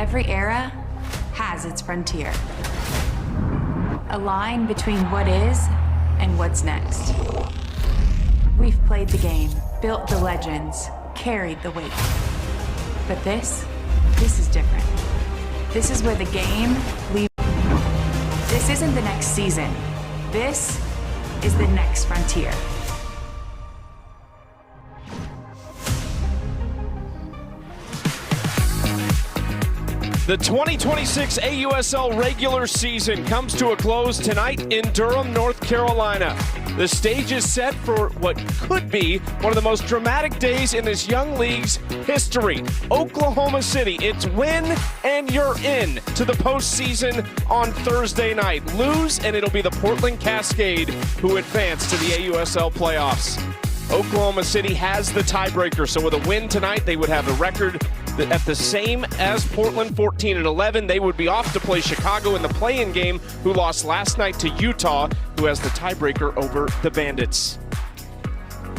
Every era has its frontier. A line between what is and what's next. We've played the game, built the legends, carried the weight. But this is different. This is where the game leaves. This isn't the next season. This is the next frontier. The 2026 AUSL regular season comes to a close tonight in Durham, North Carolina. The stage is set for what could be one of the most dramatic days in this young league's history. Oklahoma City, it's win and you're in to the postseason on Thursday night. Lose and it'll be the Portland Cascade who advance to the AUSL playoffs. Oklahoma City has the tiebreaker, so with a win tonight, they would have the record at the same as Portland, 14-11. They would be off to play Chicago in the play-in game, who lost last night to Utah, who has the tiebreaker over the Bandits.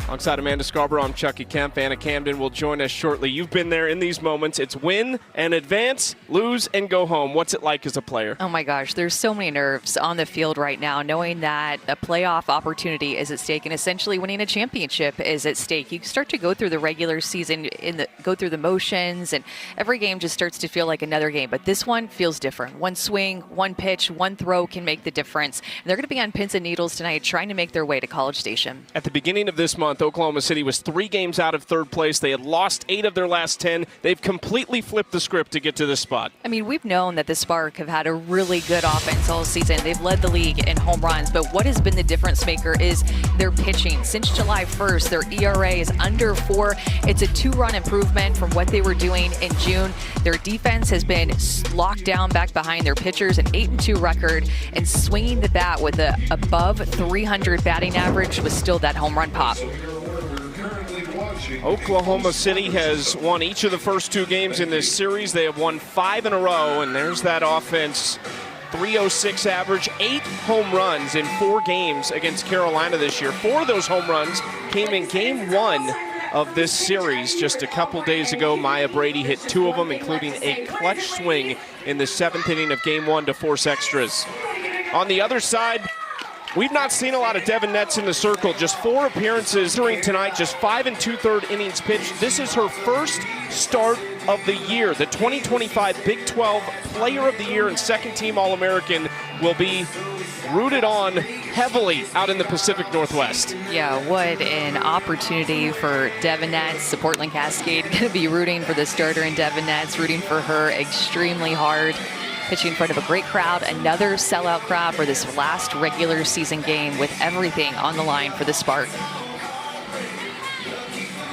Alongside Amanda Scarborough, I'm Chucky Kemp. Anna Camden will join us shortly. You've been there in these moments. It's win and advance, lose and go home. What's it like as a player? Oh my gosh, there's so many nerves on the field right now, knowing that a playoff opportunity is at stake and essentially winning a championship is at stake. You start to go through the regular season, go through the motions, and every game just starts to feel like another game. But this one feels different. One swing, one pitch, one throw can make the difference. And they're going to be on pins and needles tonight trying to make their way to College Station. At the beginning of this month, Oklahoma City was 3 games out of third place. They had lost 8 of their last 10. They've completely flipped the script to get to this spot. I mean, we've known that the Spark have had a really good offense all season. They've led the league in home runs, but what has been the difference maker is their pitching. Since July 1st, their ERA is under 4. It's a 2-run improvement from what they were doing in June. Their defense has been locked down back behind their pitchers, an 8-2 record, and swinging the bat with a above 300 batting average was still that home run pop. Oklahoma City has won each of the first 2 games in this series. They have won 5 in a row, and there's that offense. 306 average, 8 home runs in 4 games against Carolina this year. 4 of those home runs came in game 1 of this series. Just a couple days ago, Maya Brady hit 2 of them, including a clutch swing in the 7th inning of game 1 to force extras. On the other side, we've not seen a lot of Devin Netz in the circle. Just 4 appearances during tonight, just 5 2/3 innings pitched. This is her first start of the year. The 2025 Big 12 Player of the Year and second-team All-American will be rooted on heavily out in the Pacific Northwest. Yeah, what an opportunity for Devin Netz. The Portland Cascade going to be rooting for the starter in Devin Netz, rooting for her extremely hard. Pitching in front of a great crowd, another sellout crowd for this last regular season game with everything on the line for the Spark.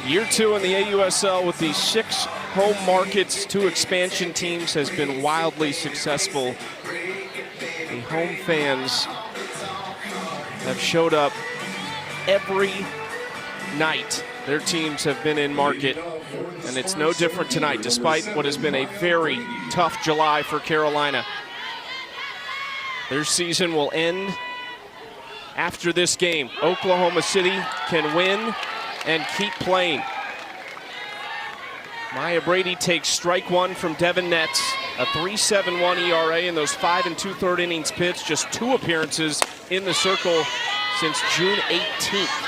Year 2 in the AUSL with the 6 home markets, 2 expansion teams has been wildly successful. The home fans have showed up every night. Their teams have been in market, and it's no different tonight, despite what has been a very tough July for Carolina. Their season will end after this game. Oklahoma City can win and keep playing. Maya Brady takes strike 1 from Devin Netz, a 3.71 ERA in those 5 2/3 innings pitched, just 2 appearances in the circle since June 18th.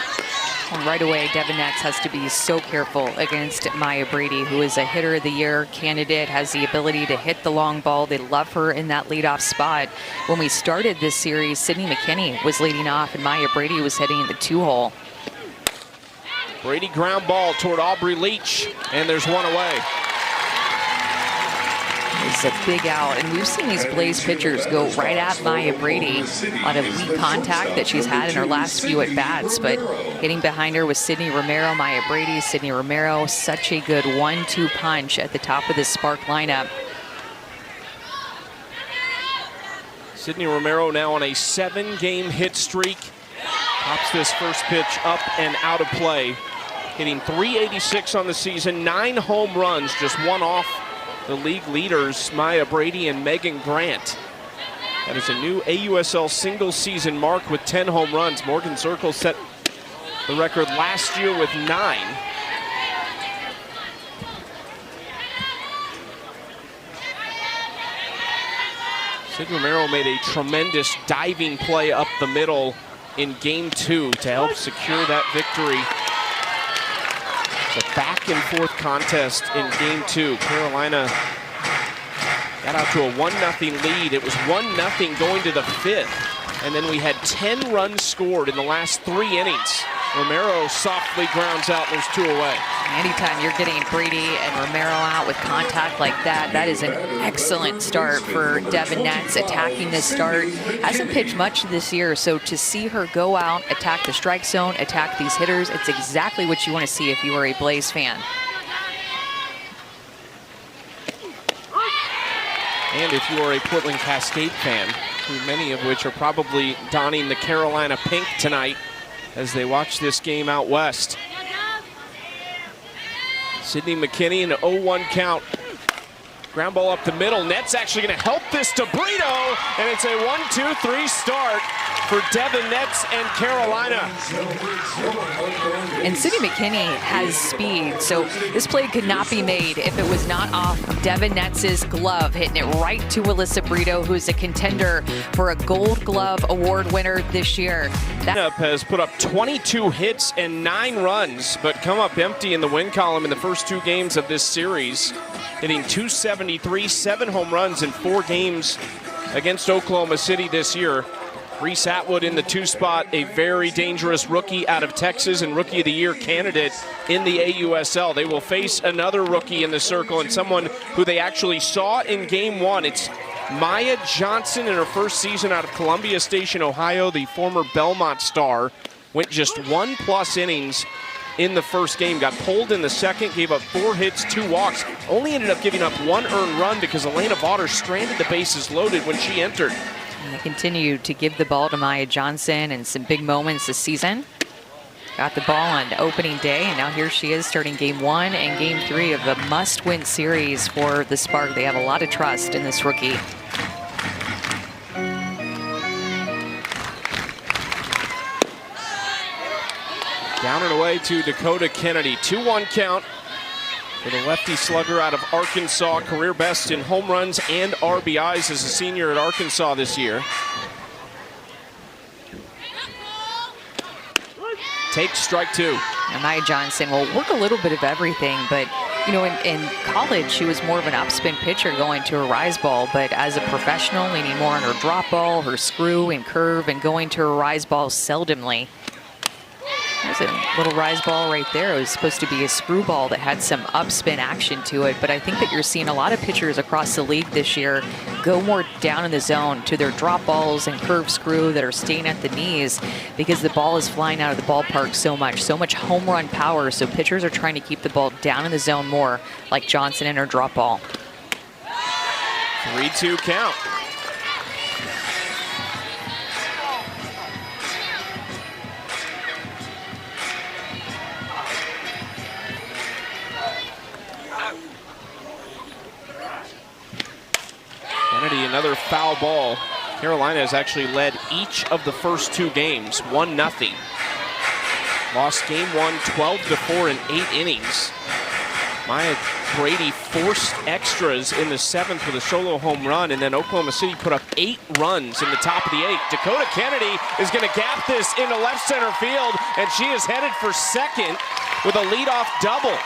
And right away, Devin Netz has to be so careful against Maya Brady, who is a hitter of the year candidate, has the ability to hit the long ball. They love her in that leadoff spot. When we started this series, Sydney McKinney was leading off and Maya Brady was hitting the 2-hole. Brady ground ball toward Aubrey Leach, and there's 1 away. It's a big out, and we've seen these Blaze pitchers go right at Maya Brady. A lot of weak contact that she's had in her last few at-bats, but hitting behind her was Sydney Romero, Maya Brady. Sydney Romero, such a good 1-2 punch at the top of the Spark lineup. Sydney Romero now on a 7-game hit streak. Pops this first pitch up and out of play. Hitting .386 on the season, 9 home runs, just 1 off the league leaders, Maya Brady and Megan Grant. That is a new AUSL single season mark with 10 home runs. Morgan Circle set the record last year with 9. Sid Romero made a tremendous diving play up the middle in game 2 to help secure that victory. It's a back and forth contest in game 2. Carolina got out to a 1-0 lead. It was 1-0 going to the 5th. And then we had 10 runs scored in the last 3 innings. Romero softly grounds out, and there's 2 away. Anytime you're getting Brady and Romero out with contact like that, that is an excellent start for Devin Netz attacking this start. Hasn't pitched much this year, so to see her go out, attack the strike zone, attack these hitters, it's exactly what you want to see if you are a Blaze fan. And if you are a Portland Cascade fan, many of which are probably donning the Carolina pink tonight as they watch this game out west. Sydney McKinney, an 0-1 count. Ground ball up the middle. Net's actually going to help this to Brito, and it's a 1-2-3 start for Devin Netz and Carolina. And Sydney McKinney has speed, so this play could not be made if it was not off Devin Netz's glove, hitting it right to Alyssa Brito, who's a contender for a Gold Glove Award winner this year. That has put up 22 hits and 9 runs, but come up empty in the win column in the first 2 games of this series, hitting .273, 7 home runs in 4 games against Oklahoma City this year. Reese Atwood in the 2 spot, a very dangerous rookie out of Texas and Rookie of the Year candidate in the AUSL. They will face another rookie in the circle and someone who they actually saw in game 1. It's Maya Johnson in her first season out of Columbia Station, Ohio. The former Belmont star went just 1+ innings in the first game, got pulled in the second, gave up 4 hits, 2 walks, only ended up giving up 1 earned run because Elena Vaughter stranded the bases loaded when she entered. They continue to give the ball to Maya Johnson in some big moments this season. Got the ball on opening day, and now here she is starting game 1 and game 3 of the must-win series for the Spark. They have a lot of trust in this rookie. Down and away to Dakota Kennedy. 2-1 count for the lefty slugger out of Arkansas. Career best in home runs and RBIs as a senior at Arkansas this year. Takes strike 2. And Maya Johnson will work a little bit of everything, but you know, in college, she was more of an upspin pitcher going to a rise ball, but as a professional, leaning more on her drop ball, her screw and curve, and going to a rise ball seldomly. There's a little rise ball right there. It was supposed to be a screwball that had some upspin action to it, but I think that you're seeing a lot of pitchers across the league this year go more down in the zone to their drop balls and curve screw that are staying at the knees because the ball is flying out of the ballpark so much home run power, so pitchers are trying to keep the ball down in the zone more, like Johnson and her drop ball. 3-2 count. Kennedy, another foul ball. Carolina has actually led each of the first 2 games, 1-0. Lost game 1, 12-4 in 8 innings. Maya Brady forced extras in the 7th with a solo home run, and then Oklahoma City put up 8 runs in the top of the 8th. Dakota Kennedy is going to gap this into left center field, and she is headed for second with a leadoff double.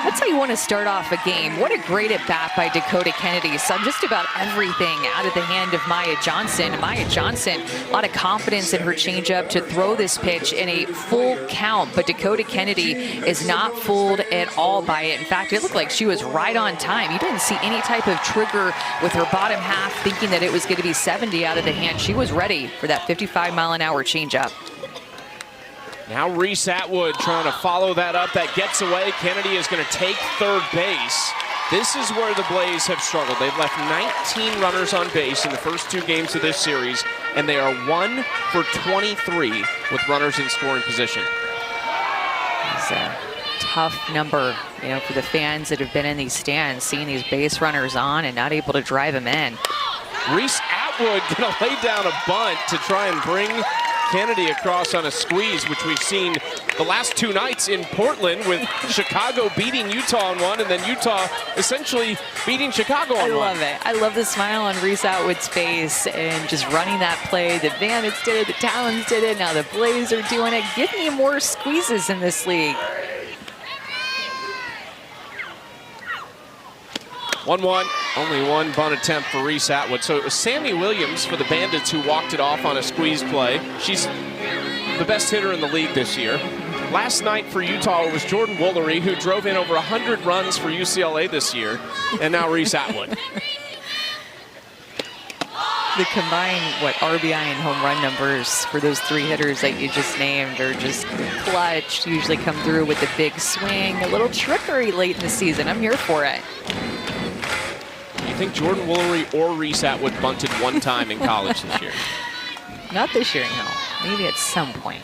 That's how you want to start off a game. What a great at-bat by Dakota Kennedy. Saw just about everything out of the hand of Maya Johnson. Maya Johnson, a lot of confidence in her changeup to throw this pitch in a full count, but Dakota Kennedy is not fooled at all by it. In fact, it looked like she was right on time. You didn't see any type of trigger with her bottom half thinking that it was going to be 70 out of the hand. She was ready for that 55-mile-an-hour changeup. Now Reese Atwood trying to follow that up. That gets away. Kennedy is going to take third base. This is where the Blaze have struggled. They've left 19 runners on base in the first 2 games of this series, and they are 1 for 23 with runners in scoring position. It's a tough number, you know, for the fans that have been in these stands, seeing these base runners on and not able to drive them in. Reese Atwood going to lay down a bunt to try and bring Kennedy across on a squeeze, which we've seen the last two nights in Portland, with Chicago beating Utah on one and then Utah essentially beating Chicago on one. I love it. I love the smile on Reese Atwood's face and just running that play. The Bandits did it, the Talons did it, now the Blaze are doing it. Give me more squeezes in this league. 1-1, only one bunt attempt for Reese Atwood. So it was Sammy Williams for the Bandits who walked it off on a squeeze play. She's the best hitter in the league this year. Last night for Utah, it was Jordan Woolery, who drove in over 100 runs for UCLA this year, and now Reese Atwood. The combined, RBI and home run numbers for those three hitters that you just named are just clutch. Usually come through with the big swing, a little trickery late in the season. I'm here for it. You think Jordan Woolery or Reese Atwood bunted one time in college this year? Not this year, no. Maybe at some point.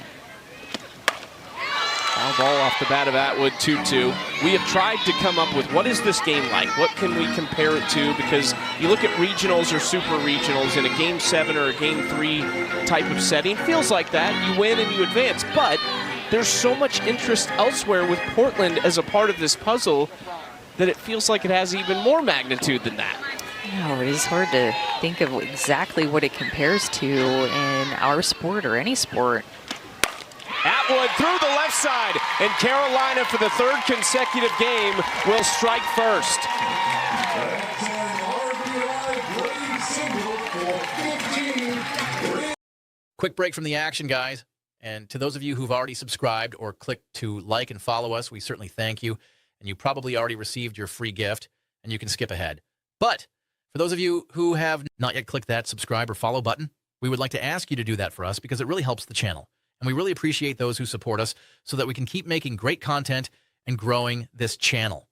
Foul ball off the bat of Atwood, 2-2. We have tried to come up with what is this game like? What can we compare it to? Because you look at regionals or super regionals in a game 7 or a game 3 type of setting, feels like that. You win and you advance, but there's so much interest elsewhere with Portland as a part of this puzzle that it feels like it has even more magnitude than that. No, it is hard to think of exactly what it compares to in our sport or any sport. Atwood through the left side, and Carolina for the third consecutive game will strike first. Quick break from the action, guys. And to those of you who've already subscribed or clicked to like and follow us, we certainly thank you. And you probably already received your free gift, and you can skip ahead. But for those of you who have not yet clicked that subscribe or follow button, we would like to ask you to do that for us because it really helps the channel. And we really appreciate those who support us so that we can keep making great content and growing this channel.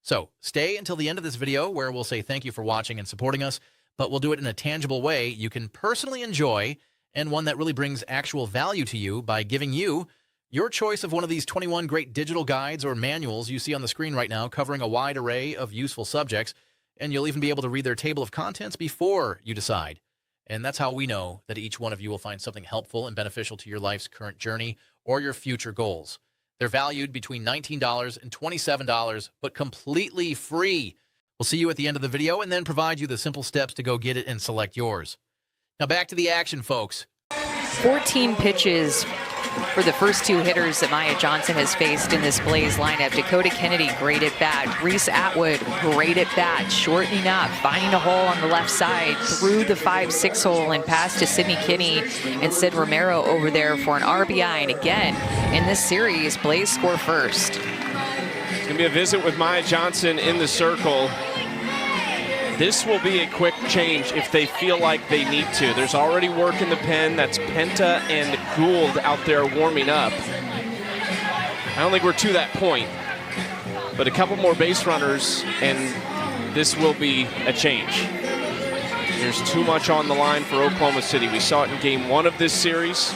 So stay until the end of this video where we'll say thank you for watching and supporting us, but we'll do it in a tangible way you can personally enjoy and one that really brings actual value to you by giving you your choice of one of these 21 great digital guides or manuals you see on the screen right now, covering a wide array of useful subjects, and you'll even be able to read their table of contents before you decide. And that's how we know that each one of you will find something helpful and beneficial to your life's current journey or your future goals. They're valued between $19 and $27, but completely free. We'll see you at the end of the video and then provide you the simple steps to go get it and select yours. Now back to the action, folks. 14 pitches for the first two hitters that Maya Johnson has faced in this Blaze lineup. Dakota Kennedy, great at bat. Reese Atwood, great at bat. Shortening up, finding a hole on the left side, through the 5-6 hole and past to Sydney Kinney and Sid Romero over there for an RBI. And again, in this series, Blaze score first. It's going to be a visit with Maya Johnson in the circle. This will be a quick change if they feel like they need to. There's already work in the pen. That's Penta and Gould out there warming up. I don't think we're to that point, but a couple more base runners, and this will be a change. There's too much on the line for Oklahoma City. We saw it in game 1 of this series.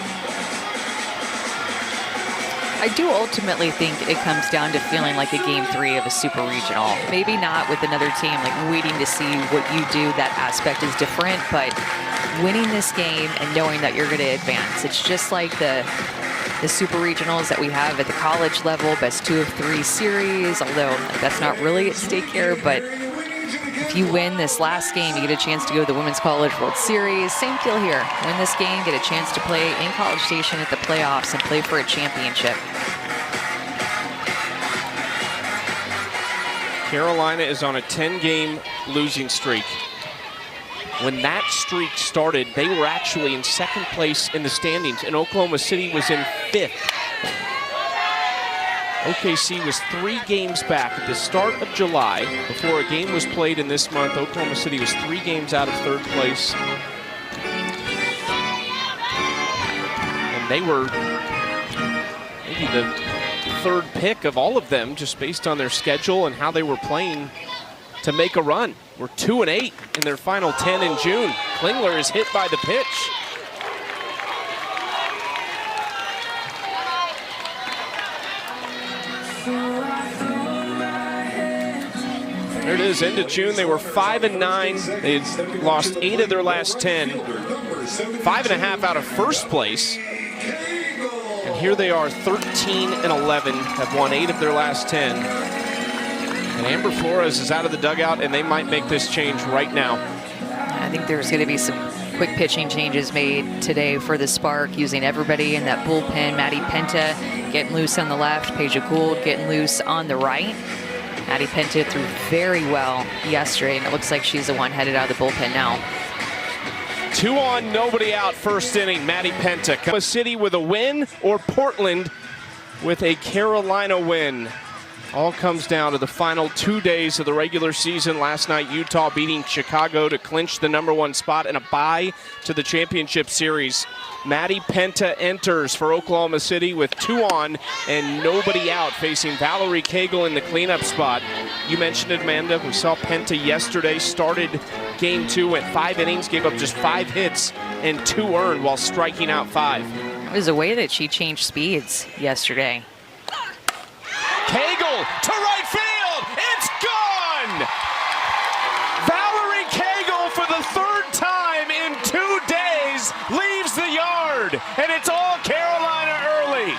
I do ultimately think it comes down to feeling like a game 3 of a super regional. Maybe not with another team, like waiting to see what you do. That aspect is different, but winning this game and knowing that you're going to advance. It's just like the super regionals that we have at the college level, best 2 of 3 series, although that's not really at stake here, but if you win this last game, you get a chance to go to the Women's College World Series. Same deal here. Win this game, get a chance to play in College Station at the playoffs and play for a championship. Carolina is on a 10-game losing streak. When that streak started, they were actually in 2nd place in the standings, and Oklahoma City was in 5th. OKC was 3 games back at the start of July. Before a game was played in this month, Oklahoma City was 3 games out of 3rd place. And they were maybe the 3rd pick of all of them, just based on their schedule and how they were playing to make a run. We're 2-8 in their final 10 in June. Klingler is hit by the pitch. There it is, end of June. They were 5-9. They had lost 8 of their last 10. 5.5 out of 1st place. And here they are, 13-11, have won 8 of their last 10. And Amber Flores is out of the dugout, and they might make this change right now. I think there's going to be some quick pitching changes made today for the Spark, using everybody in that bullpen. Maddie Penta getting loose on the left, Peja Gould getting loose on the right. Maddie Penta threw very well yesterday, and it looks like she's the one headed out of the bullpen now. 2 on, nobody out, first inning. Maddie Penta. Kansas City with a win, or Portland with a Carolina win. All comes down to the final 2 days of the regular season. Last night, Utah beating Chicago to clinch the #1 spot and a bye to the championship series. Maddie Penta enters for Oklahoma City with 2 on and nobody out, facing Valerie Cagle in the cleanup spot. You mentioned it, Amanda. We saw Penta yesterday, started game 2, went 5 innings, gave up just 5 hits and 2 earned while striking out 5. It was the way that she changed speeds yesterday. Cagle to right field, it's gone! Valerie Cagle, for the 3rd time in 2 days, leaves the yard, and it's all Carolina early.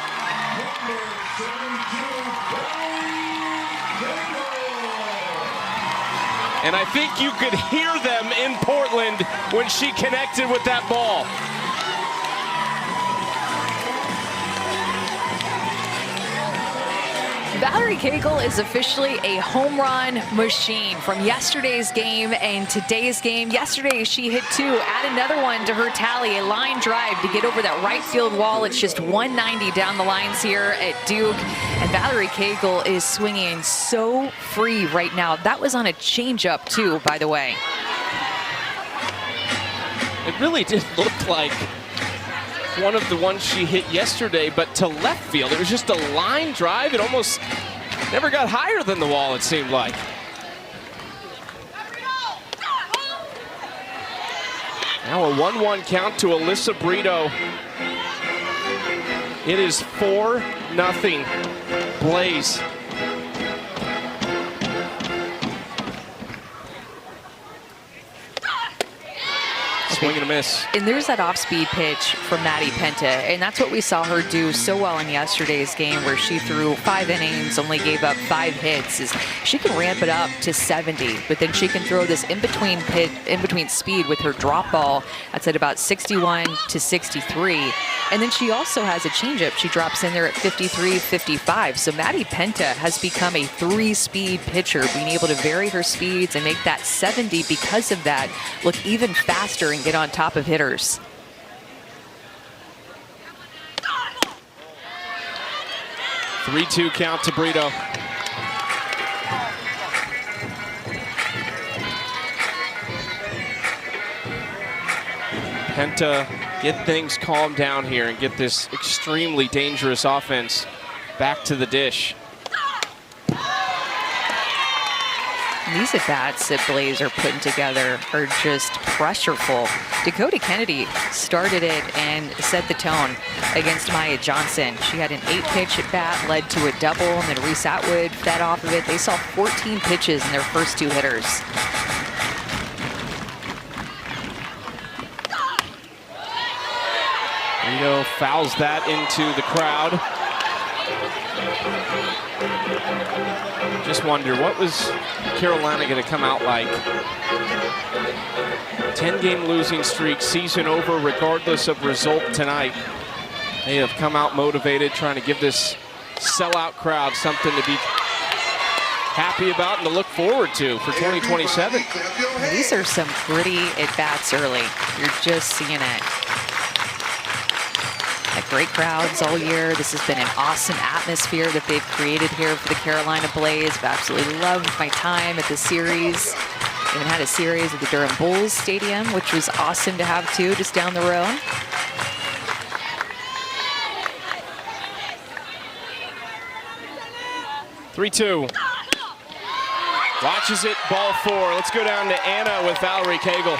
And I think you could hear them in Portland when she connected with that ball. Valerie Cagle is officially a home run machine from yesterday's game and today's game. Yesterday, she hit 2, add another one to her tally, a line drive to get over that right field wall. It's just 190 down the lines here at Duke. And Valerie Cagle is swinging so free right now. That was on a changeup, too, by the way. It really did look like one of the ones she hit yesterday, but to left field. It was just a line drive. It almost never got higher than the wall, it seemed like. Now a 1-1 count to Alyssa Brito. It is 4-0 Blaze. Swing and a miss. And there's that off-speed pitch from Maddie Penta, and that's what we saw her do so well in yesterday's game, where she threw 5 innings, only gave up 5 hits. Is she can ramp it up to 70, but then she can throw this in-between speed with her drop ball. That's at about 61 to 63. And then she also has a changeup. She drops in there at 53, 55. So Maddie Penta has become a 3-speed pitcher, being able to vary her speeds and make that 70 because of that look even faster and get on top of hitters. Three-two count to Brito. Penta, get things calmed down here and get this extremely dangerous offense back to the dish. These at-bats that Blaze are putting together are just pressureful. Dakota Kennedy started it and set the tone against Maya Johnson. She had an 8-pitch at-bat, led to a double, and then Reese Atwood fed off of it. They saw 14 pitches in their first 2 hitters. Brito fouls that into the crowd. Just wonder, what was Carolina going to come out like? 10-game losing streak, season over regardless of result tonight. They have come out motivated, trying to give this sellout crowd something to be happy about and to look forward to for 2027. These are some pretty at-bats early. You're just seeing it. Great crowds all year. This has been an awesome atmosphere that they've created here for the Carolina Blaze. I've absolutely loved my time at the series. Even had a series at the Durham Bulls Stadium, which was awesome to have too, just down the road. Three-two. Watches it, ball 4. Let's go down to Anna with Valerie Cagle.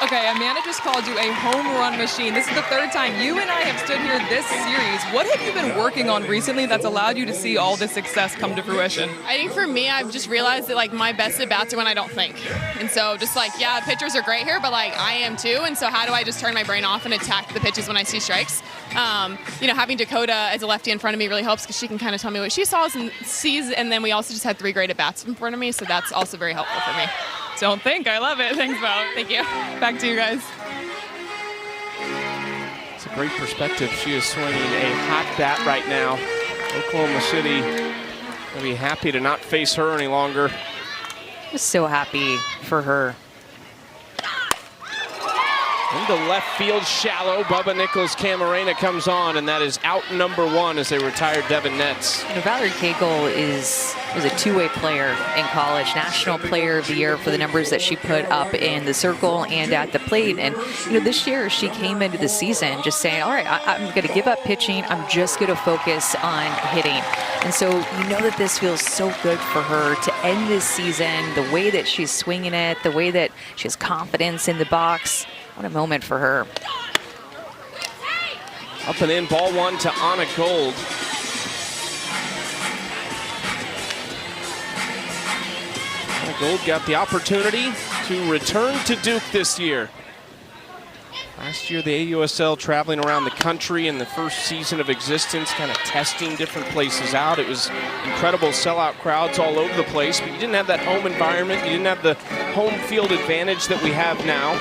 Okay, Amanda just called you a home run machine. This is the third time you and I have stood here this series. What have you been working on recently that's allowed you to see all this success come to fruition? I think for me, I've just realized that, like, my best at-bats are when I don't think. And so just, like, yeah, pitchers are great here, but, like, I am too. And so how do I just turn my brain off and attack the pitches when I see strikes? You know, having Dakota as a lefty in front of me really helps because she can kind of tell me what she saw and sees. And then we also just had 3 great at-bats in front of me, so that's also very helpful for me. Don't think. I love it. Thanks, Val. Thank you. Back to you guys. It's a great perspective. She is swinging a hot bat right now. Oklahoma City will be happy to not face her any longer. Just so happy for her. Into left field, shallow. Bubba Nichols-Camarena comes on, and that is out number 1 as they retire Devin Netz. You know, Valerie Cagle was a two-way player in college, National Player of the Year for the numbers that she put up in the circle and at the plate. And you know, this year she came into the season just saying, all right, I'm going to give up pitching. I'm just going to focus on hitting. And so you know that this feels so good for her to end this season, the way that she's swinging it, the way that she has confidence in the box. What a moment for her. Up and in, ball 1 to Anna Gold. Anna Gold got the opportunity to return to Duke this year. Last year, the AUSL traveling around the country in the first season of existence, kind of testing different places out. It was incredible sellout crowds all over the place, but you didn't have that home environment. You didn't have the home field advantage that we have now.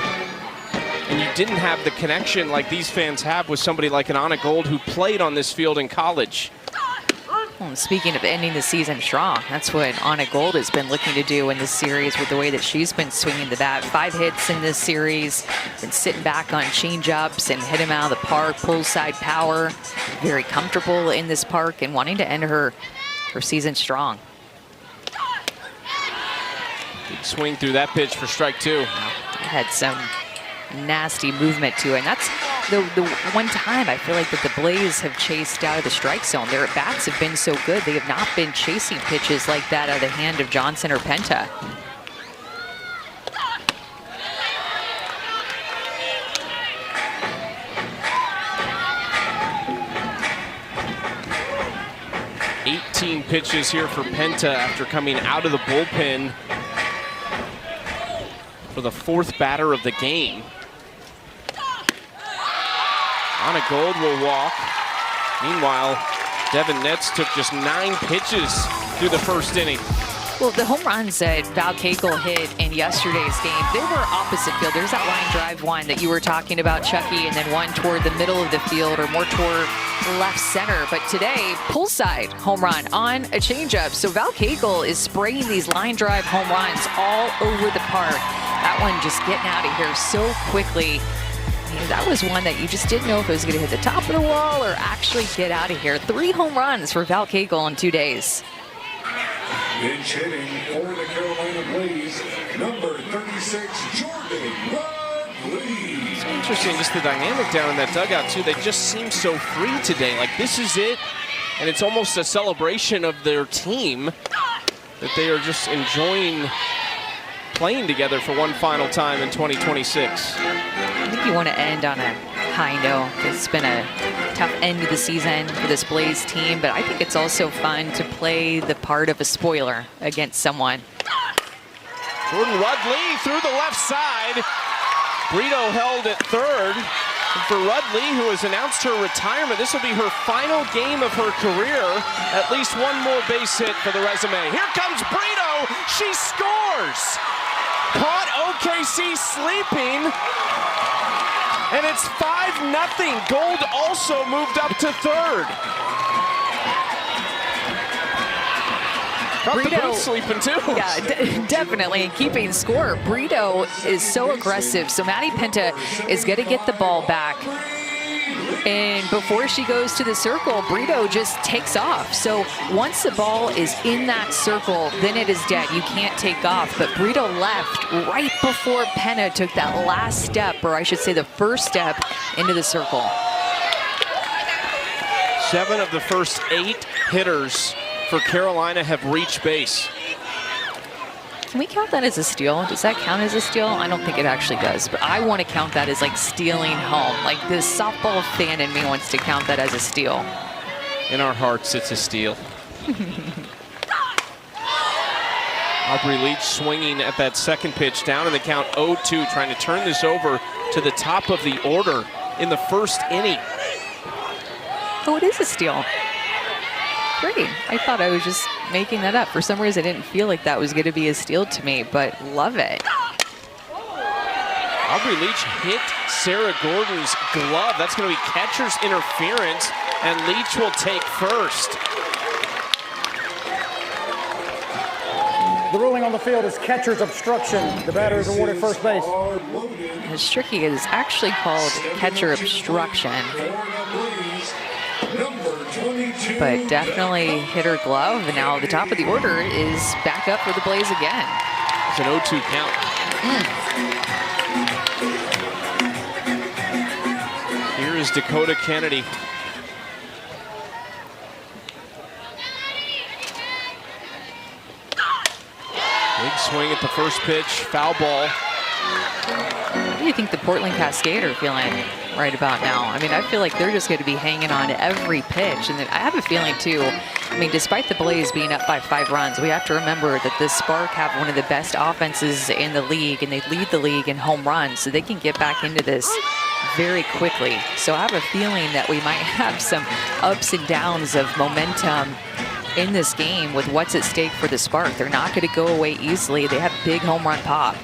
And you didn't have the connection like these fans have with somebody like an Anna Gold who played on this field in college. Well, and speaking of ending the season strong, that's what Anna Gold has been looking to do in this series with the way that she's been swinging the bat. 5 hits in this series, been sitting back on change-ups and hit him out of the park, pull side power. Very comfortable in this park and wanting to end her season strong. Big swing through that pitch for strike 2. Had some nasty movement to it. And that's the one time I feel like that the Blaze have chased out of the strike zone. Their at-bats have been so good. They have not been chasing pitches like that out of the hand of Johnson or Penta. $18 pitches here for Penta after coming out of the bullpen for the 4th batter of the game. Anna Gold will walk. Meanwhile, Devin Netz took just 9 pitches through the first inning. Well, the home runs that Val Cagle hit in yesterday's game, they were opposite field. There's that line drive one that you were talking about, Chucky, and then one toward the middle of the field or more toward left center. But today, pull side home run on a changeup. So Val Cagle is spraying these line drive home runs all over the park. That one just getting out of here so quickly. That was one that you just didn't know if it was going to hit the top of the wall or actually get out of here. 3 home runs for Val Cagle in 2 days. Bench hitting for the Carolina Blaze, number 36, Jordan Lee. It's interesting, just the dynamic down in that dugout, too. They just seem so free today. Like, this is it, and it's almost a celebration of their team that they are just enjoying playing together for one final time in 2026. I think you want to end on a high note. It's been a tough end of the season for this Blaze team, but I think it's also fun to play the part of a spoiler against someone. Jordan Rudley through the left side. Brito held at third. And for Rudley, who has announced her retirement, this will be her final game of her career. At least one more base hit for the resume. Here comes Brito. She scores. Caught OKC sleeping. And it's 5-0. Gold also moved up to third. Got the booth sleeping too. Yeah, definitely keeping score. Brito is so aggressive. So Maddie Penta is going to get the ball back. And before she goes to the circle, Brito just takes off. So once the ball is in that circle, then it is dead. You can't take off. But Brito left right before Penta took that last step, or I should say the first step, into the circle. 7 of the first 8 hitters for Carolina have reached base. Can we count that as a steal? Does that count as a steal? I don't think it actually does, but I want to count that as like stealing home. Like this softball fan in me wants to count that as a steal. In our hearts, it's a steal. Aubrey Leach swinging at that second pitch, down in the count 0-2, trying to turn this over to the top of the order in the first inning. Oh, it is a steal. Great. I thought I was just making that up. For some reason, I didn't feel like that was going to be a steal to me, but love it. Aubrey Leach hit Sarah Gordon's glove. That's going to be catcher's interference, and Leach will take first. The ruling on the field is catcher's obstruction. The batter is awarded first base. It's tricky. It is actually called catcher obstruction. But definitely hit her glove, and now the top of the order is back up for the Blaze again. It's an 0-2 count. Here is Dakota Kennedy. Big swing at the first pitch, foul ball. What do you think the Portland Cascade are feeling right about now? I mean, I feel like they're just going to be hanging on every pitch. And then I have a feeling, too, I mean, despite the Blaze being up by 5 runs, we have to remember that the Spark have one of the best offenses in the league, and they lead the league in home runs, so they can get back into this very quickly. So I have a feeling that we might have some ups and downs of momentum in this game with what's at stake for the Spark. They're not going to go away easily. They have big home run pop.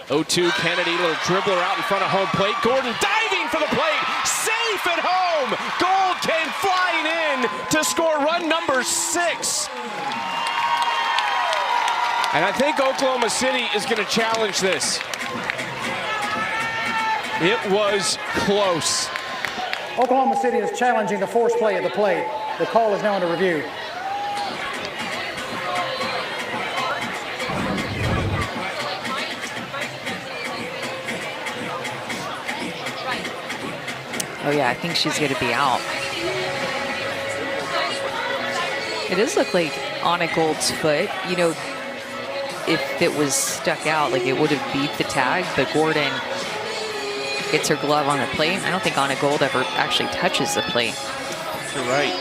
Oh-2 Kennedy, little dribbler out in front of home plate. Gordon diving for the plate, safe at home. Gold came flying in to score run number 6. And I think Oklahoma City is going to challenge this. It was close. Oklahoma City is challenging the force play at the plate. The call is now under review. Oh yeah, I think she's going to be out. It does look like Anna Gold's foot, you know, if it was stuck out, like it would have beat the tag, but Gordon gets her glove on the plate. I don't think Anna Gold ever actually touches the plate. You're right.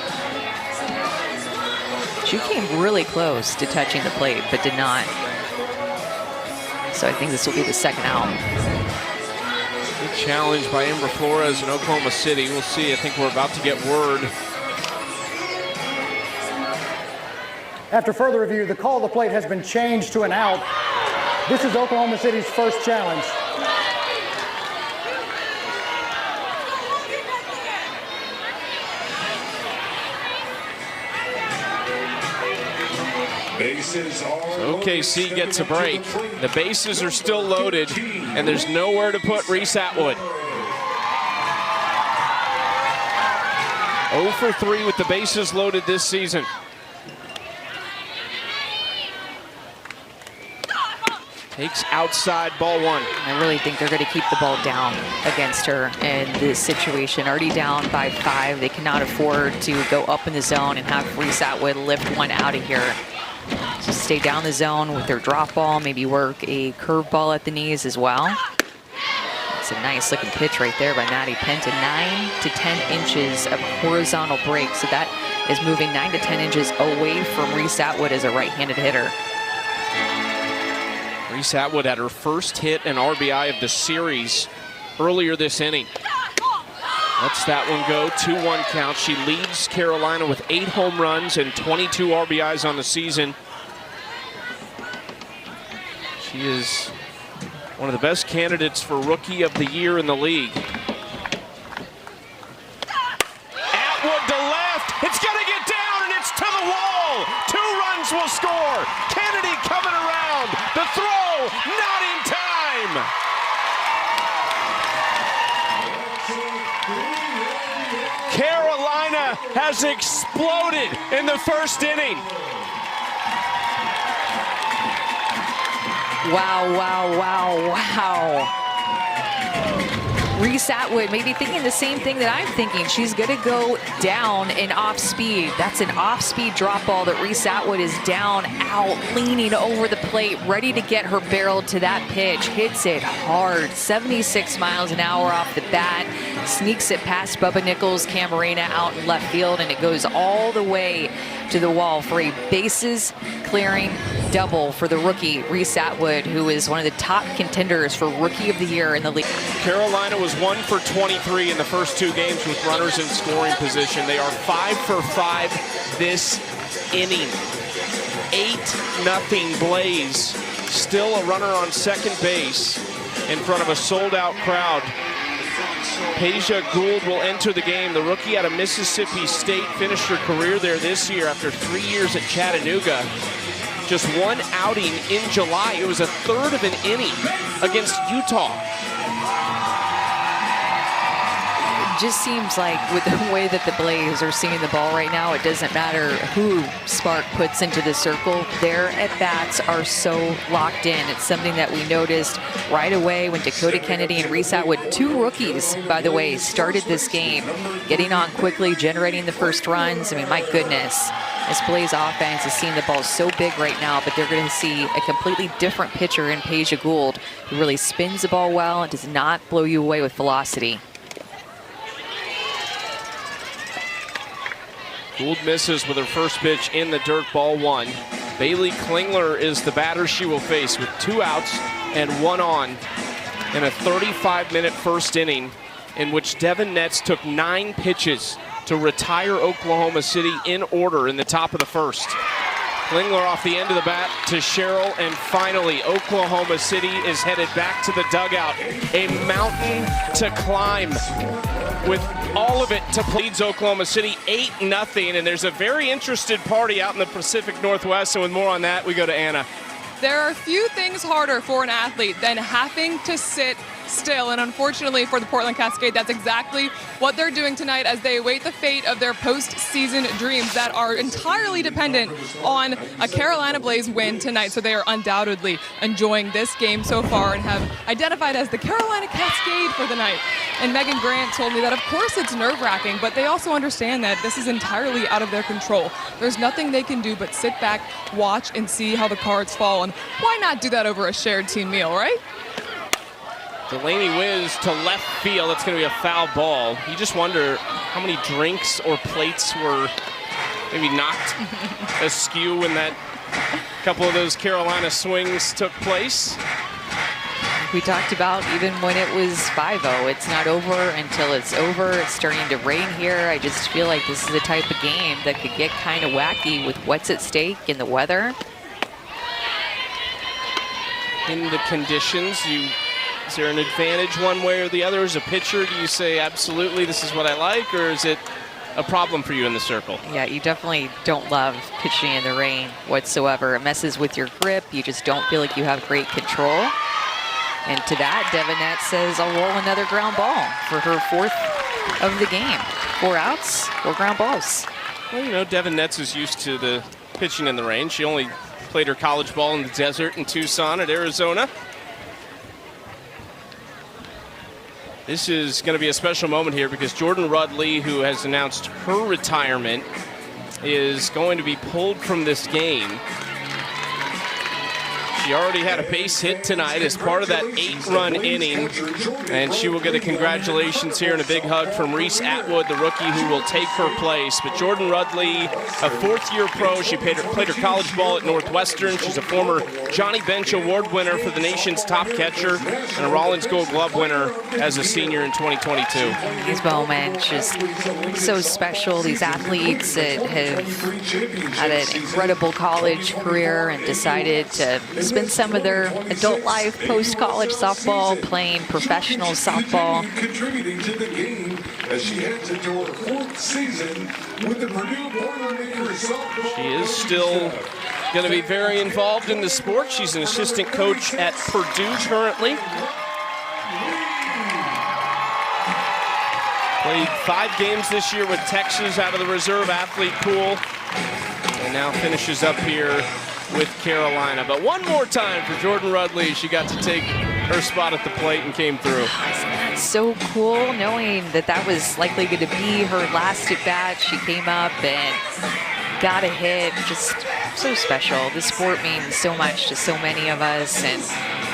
She came really close to touching the plate, but did not. So I think this will be the second out. Good challenge by Amber Flores in Oklahoma City. We'll see. I think we're about to get word. After further review, the call of the plate has been changed to an out. This is Oklahoma City's first challenge. So OKC gets a break. The bases are still loaded, and there's nowhere to put Reese Atwood. 0 for 3 with the bases loaded this season. Takes outside, ball 1. I really think they're going to keep the ball down against her in this situation. Already down by 5. They cannot afford to go up in the zone and have Reese Atwood lift one out of here. So stay down the zone with their drop ball, maybe work a curveball at the knees as well. It's a nice looking pitch right there by Maddie Penton. 9 to 10 inches of horizontal break. So that is moving 9 to 10 inches away from Reese Atwood as a right-handed hitter. Reese Atwood had her first hit and RBI of the series earlier this inning. Lets that one go, 2-1 count. She leads Carolina with 8 home runs and 22 RBIs on the season. She is one of the best candidates for Rookie of the Year in the league. Atwood to left, it's gonna get down and it's to the wall. 2 runs will score. Kennedy coming around, the throw, not in time. Carolina has exploded in the first inning. Wow, wow, wow, wow. Reese Atwood maybe thinking the same thing that I'm thinking. She's going to go down and off speed. That's an off-speed drop ball that Reese Atwood is down, out, leaning over the plate, ready to get her barrel to that pitch. Hits it hard, 76 miles an hour off the bat. Sneaks it past Bubba Nichols, Camarena out in left field, and it goes all the way to the wall for a bases-clearing double for the rookie, Reese Atwood, who is one of the top contenders for Rookie of the Year in the league. Carolina was 1 for 23 in the first 2 games with runners in scoring position. They are 5 for 5 this inning. 8-0 Blaze. Still a runner on second base in front of a sold-out crowd. Peja Gould will enter the game. The rookie out of Mississippi State finished her career there this year after 3 years at Chattanooga. Just 1 outing in July. It was a third of an inning against Utah. It just seems like with the way that the Blaze are seeing the ball right now, it doesn't matter who Spark puts into the circle. Their at-bats are so locked in. It's something that we noticed right away when Dakota Kennedy and Reese Atwood, 2 rookies, by the way, started this game, getting on quickly, generating the first runs. I mean, my goodness. This Blaze offense is seeing the ball so big right now, but they're going to see a completely different pitcher in Peja Gould, who really spins the ball well and does not blow you away with velocity. Gould misses with her first pitch in the dirt, ball 1. Bailey Klingler is the batter she will face with 2 outs and 1 on in a 35-minute first inning in which Devin Netz took 9 pitches to retire Oklahoma City in order in the top of the first. Klingler off the end of the bat to Sherrill, and finally Oklahoma City is headed back to the dugout. A mountain to climb with all of it to leads Oklahoma City 8-0, and there's a very interested party out in the Pacific Northwest, and with more on that, we go to Anna. There are few things harder for an athlete than having to sit still, and unfortunately for the Portland Cascade, that's exactly what they're doing tonight as they await the fate of their postseason dreams that are entirely dependent on a Carolina Blaze win tonight. So they are undoubtedly enjoying this game so far and have identified as the Carolina Cascade for the night. And Megan Grant told me that of course it's nerve-wracking, but they also understand that this is entirely out of their control. There's nothing they can do but sit back, watch, and see how the cards fall. And why not do that over a shared team meal, right? Delaney whiz to left field. That's going to be a foul ball. You just wonder how many drinks or plates were maybe knocked askew when that couple of those Carolina swings took place. We talked about even when it was 5-0, it's not over until it's over. It's starting to rain here. I just feel like this is the type of game that could get kind of wacky with what's at stake in the weather. In the conditions, is there an advantage one way or the other as a pitcher? Do you say, absolutely, this is what I like, or is it a problem for you in the circle? Yeah, you definitely don't love pitching in the rain whatsoever. It messes with your grip. You just don't feel like you have great control. And to that, Devin Netz says, I'll roll another ground ball for her 4th of the game. 4 outs, 4 ground balls. Well, you know, Devin Netz is used to the pitching in the rain. She only played her college ball in the desert in Tucson at Arizona. This is going to be a special moment here because Jordan Rudley, who has announced her retirement, is going to be pulled from this game. She already had a base hit tonight as part of that 8-run inning, and she will get a congratulations here and a big hug from Reese Atwood, the rookie who will take her place. But Jordan Rudley, a 4th-year pro, she played her college ball at Northwestern. She's a former Johnny Bench Award winner for the nation's top catcher and a Rollins Gold Glove winner as a senior in 2022. These moments just so special. These athletes that have had an incredible college career and decided to spend some of their adult life post-college softball playing professional softball. Contributing to the game as she heads into her 4th season with the Purdue Boilermakers softball. She is still going to be very involved in the sport. She's an assistant coach at Purdue currently. Played 5 games this year with Texas out of the reserve athlete pool, and now finishes up here with Carolina. But one more time for Jordan Rudley. She got to take her spot at the plate and came through. That's so cool, knowing that that was likely going to be her last at bat. She came up and got a hit. Just so special. This sport means so much to so many of us, and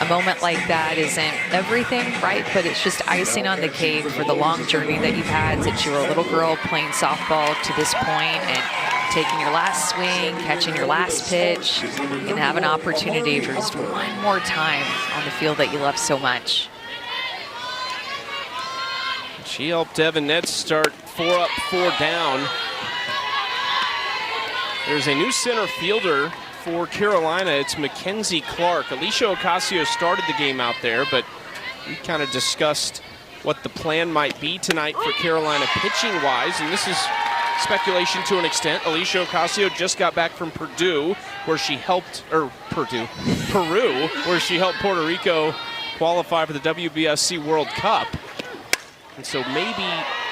a moment like that isn't everything, right? But it's just icing on the cake for the long journey that you've had since you were a little girl playing softball to this point, and taking your last swing, catching your last pitch, and have an opportunity for just one more time on the field that you love so much. She helped Devin Nets start 4 up, 4 down. There's a new center fielder for Carolina. It's Mackenzie Clark. Alicia Ocasio started the game out there, but we kind of discussed what the plan might be tonight for Carolina pitching-wise, and this is speculation to an extent. Alicia Ocasio just got back from Peru, where she helped Puerto Rico qualify for the WBSC World Cup. And so maybe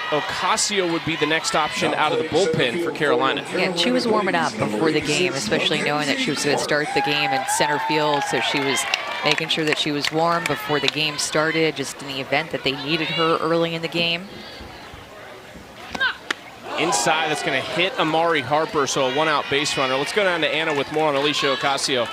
Ocasio would be the next option out of the bullpen for Carolina. Yeah, she was warming up before the game, especially knowing that she was going to start the game in center field. So she was making sure that she was warm before the game started, just in the event that they needed her early in the game. Inside, that's going to hit Amari Harper, so a 1-out base runner. Let's go down to Anna with more on Alicia Ocasio.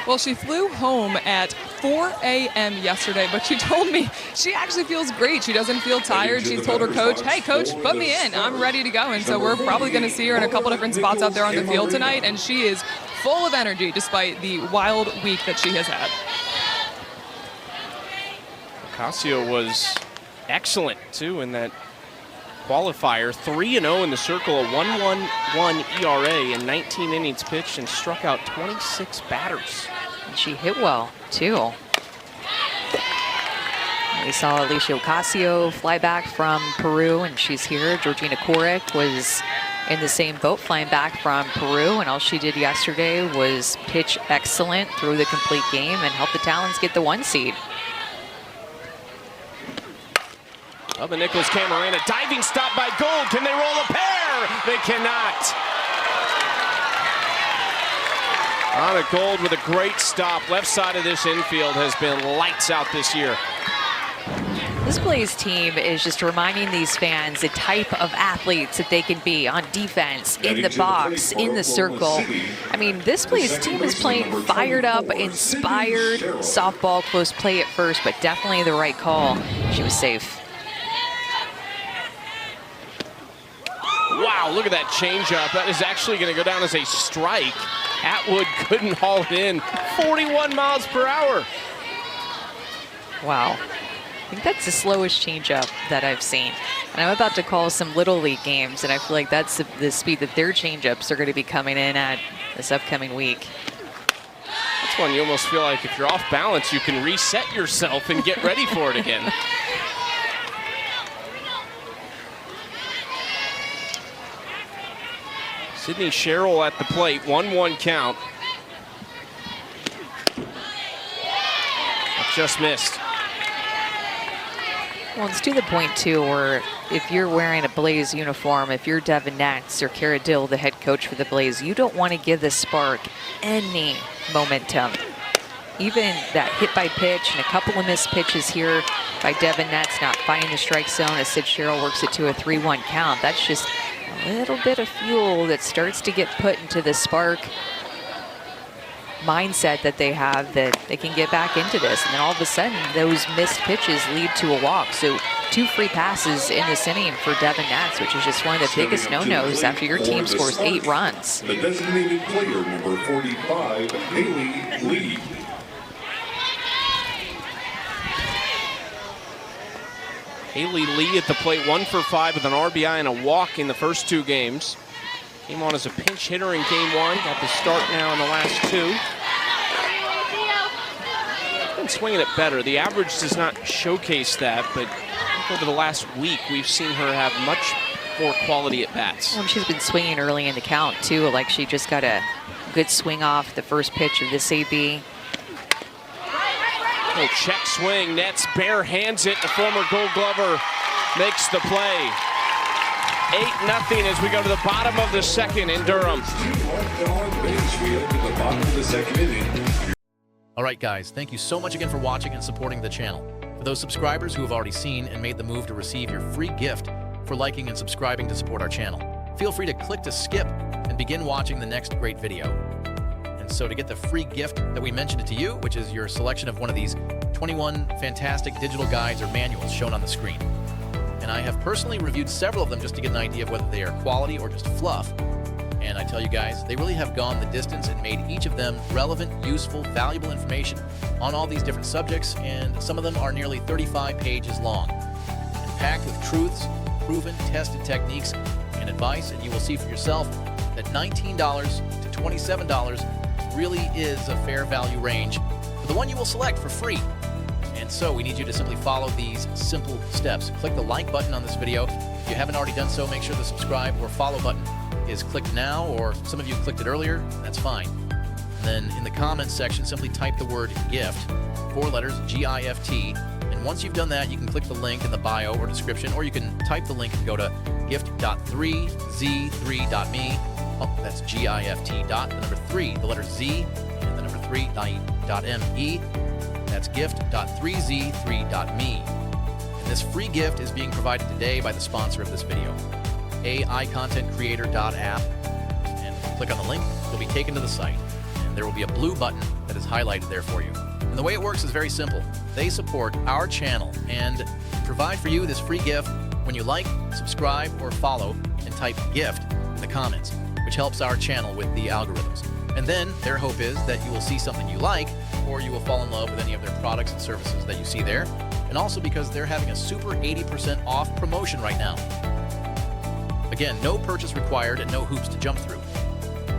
Well, she flew home at 4 a.m. yesterday, but she told me she actually feels great. She doesn't feel tired. She's told her coach, hey, coach, put me in. I'm ready to go. And so we're probably going to see her in a couple different spots out there on the field tonight, and she is full of energy despite the wild week that she has had. Ocasio was excellent, too, in that qualifier. 3-0 in the circle, a 1.11 ERA in 19 innings pitched, and struck out 26 batters. And she hit well, too. We saw Alicia Ocasio fly back from Peru, and she's here. Georgina Korek was in the same boat, flying back from Peru, and all she did yesterday was pitch excellent through the complete game and help the Talons get the 1 seed. Bubba Nichols, Camarena, diving stop by Gold. Can they roll a pair? They cannot. Anna Gold with a great stop. Left side of this infield has been lights out this year. This Blaze team is just reminding these fans the type of athletes that they can be on defense, in the box, in the circle. I mean, this Blaze team is playing fired up, inspired softball, close play at first, but definitely the right call. She was safe. Wow, look at that changeup. That is actually going to go down as a strike. Atwood couldn't haul it in. 41 miles per hour. Wow. I think that's the slowest changeup that I've seen. And I'm about to call some Little League games, and I feel like that's the speed that their changeups are going to be coming in at this upcoming week. That's one you almost feel like if you're off balance, you can reset yourself and get ready for it again. Sydney Sherrill at the plate, 1-1 count. Just missed. Well, it's to the point, too, where if you're wearing a Blaze uniform, if you're Devin Nats or Cara Dill, the head coach for the Blaze, you don't want to give the Spark any momentum. Even that hit by pitch and a couple of missed pitches here by Devin Nats, not finding the strike zone as Sid Sherrill works it to a 3-1 count. That's just a little bit of fuel that starts to get put into the Spark mindset that they have, that they can get back into this. And then all of a sudden, those missed pitches lead to a walk. So 2 free passes in this inning for Devin Nats, which is just one of the biggest no-nos after your team scores 8 runs. The designated player, number 45, Haley Lee. Haley Lee at the plate, 1 for 5 with an RBI and a walk in the first 2 games. Came on as a pinch hitter in game 1. Got the start now in the last 2. Been swinging it better. The average does not showcase that, but I think over the last week, we've seen her have much more quality at bats. Well, she's been swinging early in the count, too. Like she just got a good swing off the first pitch of this AB. Oh, check swing. Nets bare hands it. The former Gold Glover makes the play. 8-0 as we go to the bottom of the second in Durham. All right, guys, thank you so much again for watching and supporting the channel. For those subscribers who have already seen and made the move to receive your free gift for liking and subscribing to support our channel, feel free to click to skip and begin watching the next great video. And so to get the free gift that we mentioned it to you, which is your selection of one of these 21 fantastic digital guides or manuals shown on the screen. And I have personally reviewed several of them just to get an idea of whether they are quality or just fluff. And I tell you guys, they really have gone the distance and made each of them relevant, useful, valuable information on all these different subjects, and some of them are nearly 35 pages long and packed with truths, proven, tested techniques, and advice. And you will see for yourself that $19 to $27 really is a fair value range for the one you will select for free. And so we need you to simply follow these simple steps. Click the like button on this video. If you haven't already done so, make sure the subscribe or follow button is clicked now, or some of you clicked it earlier, that's fine. And then in the comments section, simply type the word GIFT, 4 letters, G-I-F-T, and once you've done that, you can click the link in the bio or description, or you can type the link and go to gift.3z3.me. Oh, that's G-I-F-T dot, the number 3, the letter Z, and the number 3.me. That's gift.3z3.me. And this free gift is being provided today by the sponsor of this video, AIContentCreator.app, and click on the link, you'll be taken to the site, and there will be a blue button that is highlighted there for you. And the way it works is very simple. They support our channel and provide for you this free gift when you like, subscribe, or follow, and type GIFT in the comments, which helps our channel with the algorithms. And then their hope is that you will see something you like, or you will fall in love with any of their products and services that you see there, and also because they're having a super 80% off promotion right now. Again, no purchase required and no hoops to jump through.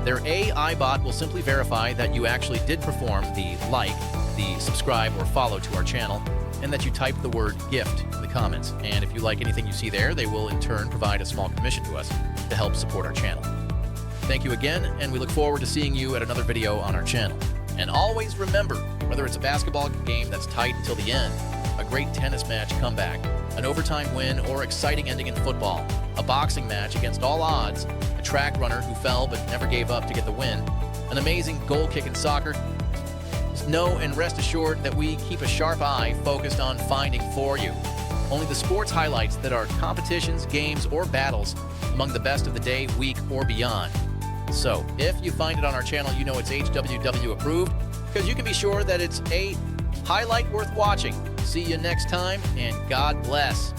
Their AI bot will simply verify that you actually did perform the like, the subscribe, or follow to our channel, and that you typed the word GIFT in the comments. And if you like anything you see there, they will in turn provide a small commission to us to help support our channel. Thank you again, and we look forward to seeing you at another video on our channel. And always remember, whether it's a basketball game that's tight until the end, a great tennis match comeback, an overtime win, or exciting ending in football, a boxing match against all odds, a track runner who fell but never gave up to get the win, an amazing goal kick in soccer, just know and rest assured that we keep a sharp eye focused on finding for you only the sports highlights that are competitions, games, or battles among the best of the day, week, or beyond. So, if you find it on our channel, you know it's HWW approved, because you can be sure that it's a highlight worth watching. See you next time, and God bless.